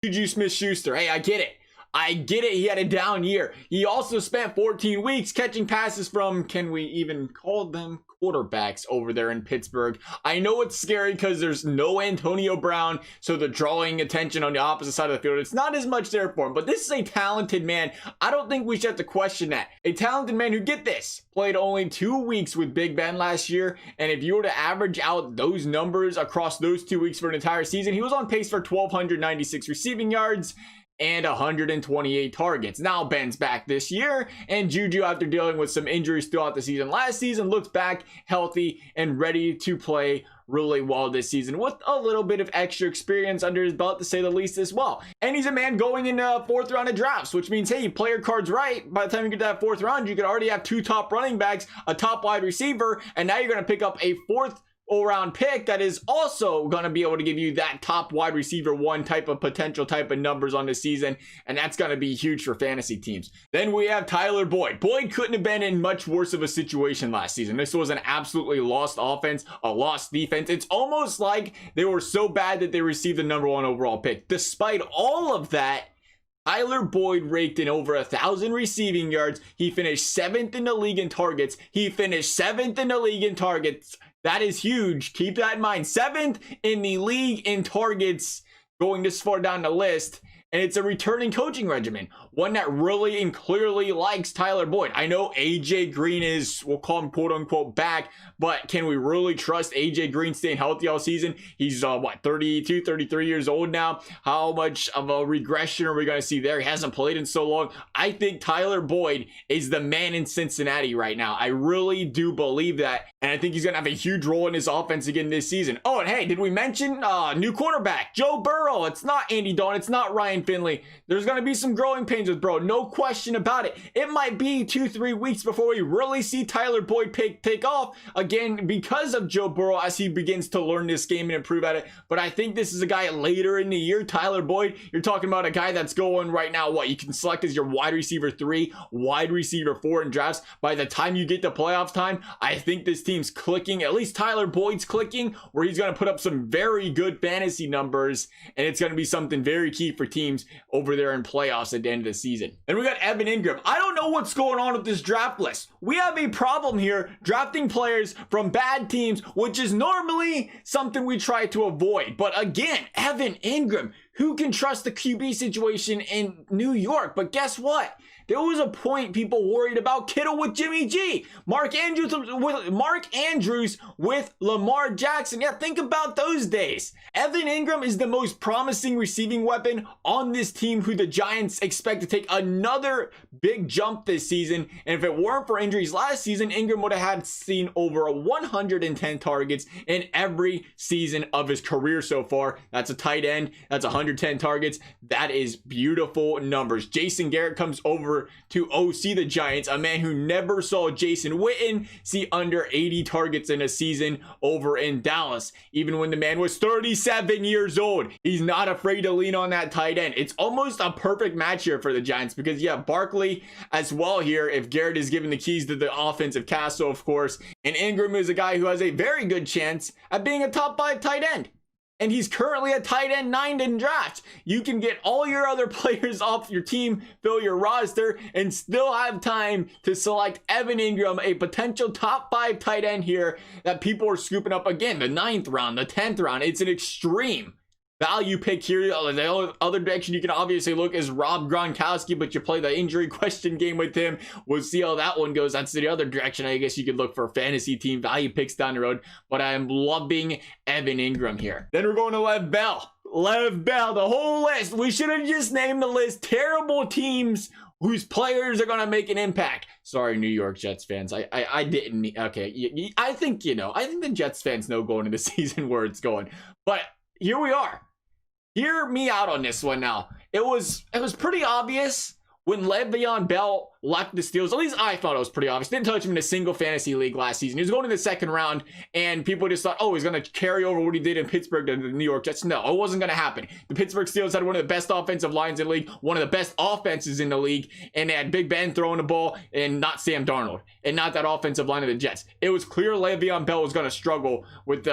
Juju Smith-Schuster. Hey, I get it. I get it. He had a down year. He also spent 14 weeks catching passes from, can we even call them quarterbacks over there in Pittsburgh? I know it's scary because there's no Antonio Brown, so they're drawing attention on the opposite side of the field. It's not as much there for him, but this is a talented man. I don't think we should have to question that. A talented man who, get this, played only 2 weeks with Big Ben last year, and if you were to average out those numbers across those 2 weeks for an entire season, he was on pace for 1,296 receiving yards and 128 targets. Now Ben's back this year, and Juju, after dealing with some injuries throughout the season last season, looks back healthy and ready to play really well this season with a little bit of extra experience under his belt, to say the least, as well. And he's a man going in the 4th round of drafts, which means, hey, you play your cards right. By the time you get to that 4th round, you could already have 2 top running backs, a top wide receiver, and now you're going to pick up a 4th all-round pick that is also going to be able to give you that top wide receiver 1 type of potential type of numbers on the season, and that's going to be huge for fantasy teams. Then we have Tyler Boyd. Boyd couldn't have been in much worse of a situation last season. This was an absolutely lost offense, a lost defense. It's almost like they were so bad that they received the number 1 overall pick. Despite all of that, Tyler Boyd raked in over 1,000 receiving yards. He finished 7th in the league in targets. He finished 7th in the league in targets. That is huge. Keep that in mind. 7th in the league in targets, going this far down the list. And it's a returning coaching regimen, one that really and clearly likes Tyler Boyd. I know AJ Green is, we'll call him quote unquote back, but can we really trust AJ Green staying healthy all season? He's 32, 33 years old now. How much of a regression are we going to see there? He hasn't played in so long. I think Tyler Boyd is the man in Cincinnati right now. I really do believe that, and I think he's going to have a huge role in his offense again this season. Oh, and hey, did we mention new quarterback Joe Burrow? It's not Andy Dalton. It's not Ryan Finley. There's going to be some growing pains with Burrow, no question about it. It might be 2-3 weeks before we really see Tyler Boyd take off again because of Joe Burrow as he begins to learn this game and improve at it. But I think this is a guy later in the year. Tyler Boyd, you're talking about a guy that's going right now, what you can select as your wide receiver 3, wide receiver 4 in drafts. By the time you get to playoff time, I think this team's clicking, at least Tyler Boyd's clicking, where he's going to put up some very good fantasy numbers, and it's going to be something very key for teams over there in playoffs at the end of the season. And we got Evan Ingram. I don't know what's going on with this draft list. We have a problem here drafting players from bad teams, which is normally something we try to avoid. But again, Evan Ingram, who can trust the QB situation in New York? But guess what? There was a point people worried about Kittle with Jimmy G. Mark Andrews with Lamar Jackson. Yeah, think about those days. Evan Ingram is the most promising receiving weapon on this team, who the Giants expect to take another big jump this season. And if it weren't for injuries last season, Ingram would have had seen over 110 targets in every season of his career so far. That's a tight end. That's 110 targets. That is beautiful numbers. Jason Garrett comes over to OC the Giants, a man who never saw Jason Witten see under 80 targets in a season over in Dallas, even when the man was 37 years old. He's not afraid to lean on that tight end. It's almost a perfect match here for the Giants, because you have Barkley as well here if Garrett is given the keys to the offensive castle, of course, and Ingram is a guy who has a very good chance at being a top 5 tight end. And he's currently a tight end 9 in draft. You can get all your other players off your team, fill your roster, and still have time to select Evan Ingram, a potential top 5 tight end here that people are scooping up again. The 9th round, the 10th round. It's an extreme value pick here. The other direction you can obviously look is Rob Gronkowski, but you play the injury question game with him. We'll see how that one goes. That's the other direction I guess you could look for fantasy team value picks down the road. But I'm loving Evan Ingram here. Then we're going to Lev Bell. Lev Bell, the whole list. We should have just named the list terrible teams whose players are going to make an impact. Sorry, New York Jets fans. I didn't. Okay. I think, I think the Jets fans know going into the season where it's going. But here we are. Hear me out on this one now. It was pretty obvious when Le'Veon Bell left the Steelers. At least I thought it was pretty obvious. Didn't touch him in a single fantasy league last season. He was going in the 2nd round, and people just thought, oh, he's going to carry over what he did in Pittsburgh to the New York Jets. No, it wasn't going to happen. The Pittsburgh Steelers had one of the best offensive lines in the league, one of the best offenses in the league, and they had Big Ben throwing the ball and not Sam Darnold, and not that offensive line of the Jets. It was clear Le'Veon Bell was going to struggle with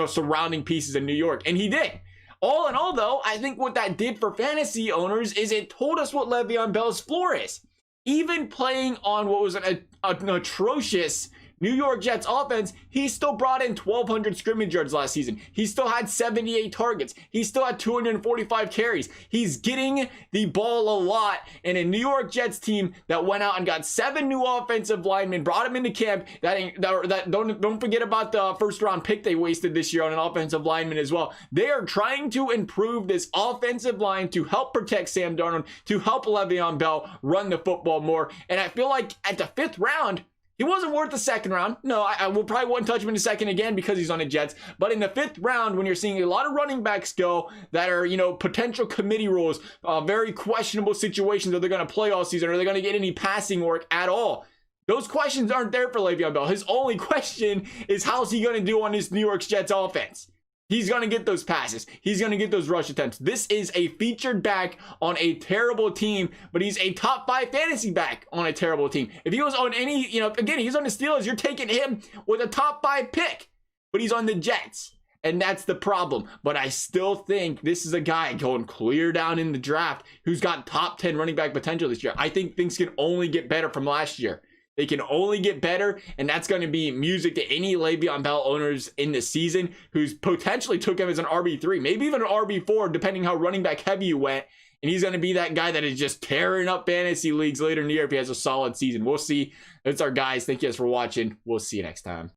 surrounding pieces in New York, and he did. All in all, though, I think what that did for fantasy owners is it told us what Le'Veon Bell's floor is. Even playing on what was an atrocious New York Jets offense, he still brought in 1,200 scrimmage yards last season. He still had 78 targets. He still had 245 carries. He's getting the ball a lot. And a New York Jets team that went out and got 7 new offensive linemen, brought them into camp. Don't forget about the first round pick they wasted this year on an offensive lineman as well. They are trying to improve this offensive line to help protect Sam Darnold, to help Le'Veon Bell run the football more. And I feel like at the 5th round, he wasn't worth the 2nd round. No, I will probably wouldn't touch him in the 2nd again because he's on the Jets. But in the 5th round, when you're seeing a lot of running backs go that are, potential committee rules, very questionable situations, are they going to play all season? Are they going to get any passing work at all? Those questions aren't there for Le'Veon Bell. His only question is how's he going to do on this New York Jets offense? He's going to get those passes. He's going to get those rush attempts. This is a featured back on a terrible team, but he's a top 5 fantasy back on a terrible team. If he was on any, again, he's on the Steelers, you're taking him with a top 5 pick, but he's on the Jets. And that's the problem. But I still think this is a guy going clear down in the draft who's got top 10 running back potential this year. I think things can only get better from last year. They can only get better, and that's going to be music to any Le'Veon Bell owners in the season who's potentially took him as an RB3, maybe even an RB4, depending how running back heavy you went. And he's going to be that guy that is just tearing up fantasy leagues later in the year if he has a solid season. We'll see. That's our guys. Thank you guys for watching. We'll see you next time.